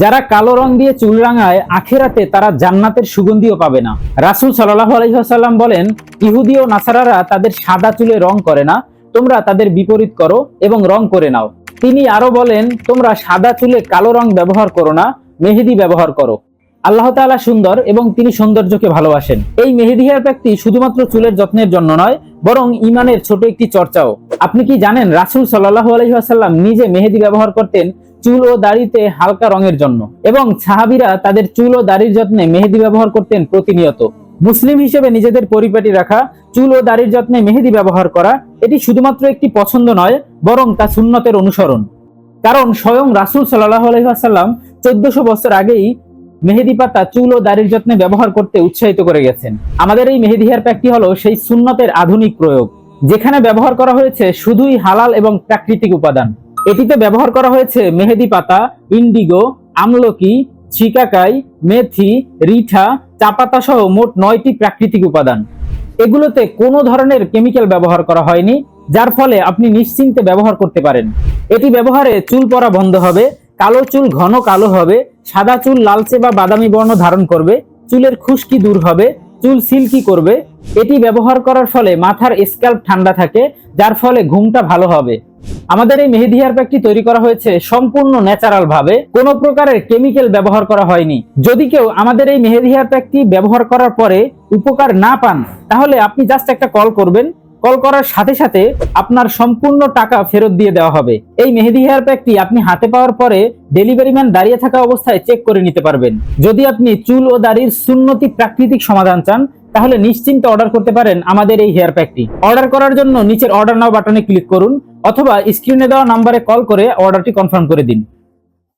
যারা কালো রং দিয়ে চুল রাঙায় আখিরাতে তারা জান্নাতের সুগন্ধিও পাবে না। রাসূল সাল্লাল্লাহু আলাইহি ওয়াসাল্লাম বলেন, ইহুদি ও নাসারারা তাদের সাদা চুলে রং করে না, তোমরা তাদের বিপরীত করো এবং রং করে নাও। তিনি আরো বলেন, তোমরা সাদা চুলে কালো রং ব্যবহার করো না, মেহেদি ব্যবহার করো। আল্লাহ তাআলা সুন্দর এবং তিনি সৌন্দর্যকে ভালোবাসেন। এই মেহেদি হেয়ার প্যাকটি শুধুমাত্র চুলের যত্নের জন্য নয়, বরং ঈমানের ছোট একটি চর্চাও। আপনি কি জানেন রাসূল সাল্লাল্লাহু আলাইহি ওয়াসাল্লাম নিজে মেহেদি ব্যবহার করতেন চুল ও দাড়িতে হালকা রঙের জন্য, এবং সাহাবীরা তাদের চুল ও দাড়ির যত্নে মেহেদি ব্যবহার করতেন প্রতিনিয়ত। মুসলিম হিসেবে নিজেদের পরিপাটি রাখা, চুল ও দাড়ির যত্নে মেহেদি ব্যবহার করা এটি শুধুমাত্র একটি পছন্দ নয়, বরং তা সুন্নতের অনুসরণ। কারণ স্বয়ং রাসূল সাল্লাল্লাহু আলাইহি ওয়াসাল্লাম 1400 বছর আগেই মেহেদি পাতা চুল ও দাড়ির যত্নে ব্যবহার করতে উৎসাহিত করে গেছেন। আমাদের এই মেহেদি হেয়ার প্যাকটি হলো সেই সুন্নতের আধুনিক প্রয়োগ, যেখানে ব্যবহার করা হয়েছে শুধুই হালাল এবং প্রাকৃতিক উপাদান। এটিতে ব্যবহার করা হয়েছে মেহেদি পাতা, ইন্ডিগো, আমলকি, শিকাকাই, মেথি, রিঠা, চা পাতা সহ মোট 9টি প্রাকৃতিক উপাদান। এগুলোতে কোনো ধরনের কেমিক্যাল ব্যবহার করা হয়নি, যার ফলে আপনি নিশ্চিন্তে ব্যবহার করতে পারেন। এটি ব্যবহারে চুল পড়া বন্ধ হবে, কালো চুল ঘন কালো হবে, সাদা চুল লালচে বা বাদামি বর্ণ ধারণ করবে, চুলের খুশকি দূর হবে, চুল সিল্কি করবে। এটি ব্যবহার করার ফলে মাথার স্ক্যাল্প ঠান্ডা থাকে, যার ফলে ঘুমটা ভালো হবে। আমাদের এই মেহেদি হেয়ার প্যাকটি তৈরি করা হয়েছে সম্পূর্ণ ন্যাচারাল ভাবে, কোনো প্রকারের কেমিক্যাল ব্যবহার করা হয়নি। যদি কেউ আমাদের এই মেহেদি হেয়ার প্যাকটি ব্যবহার করার পরে উপকার না পান, তাহলে আপনি জাস্ট একটা কল করবেন। কল করার সাথে সাথে আপনার সম্পূর্ণ টাকা ফেরত দিয়ে দেওয়া হবে। এই মেহেদি হেয়ার প্যাকটি আপনি হাতে পাওয়ার পরে ডেলিভারি ম্যান দাঁড়িয়ে থাকা অবস্থায় চেক করে নিতে পারবেন। যদি আপনি চুল ও দাড়ির সুন্নতি প্রাকৃতিক সমাধান চান, তাহলে নিশ্চিন্তে অর্ডার করতে পারেন আমাদের এই হেয়ার প্যাকটি। অর্ডার করার জন্য নিচের অর্ডার নাও বাটনে ক্লিক করুন, অথবা স্ক্রিনে দেওয়া নাম্বারে কল করে অর্ডারটি কনফার্ম করে দিন।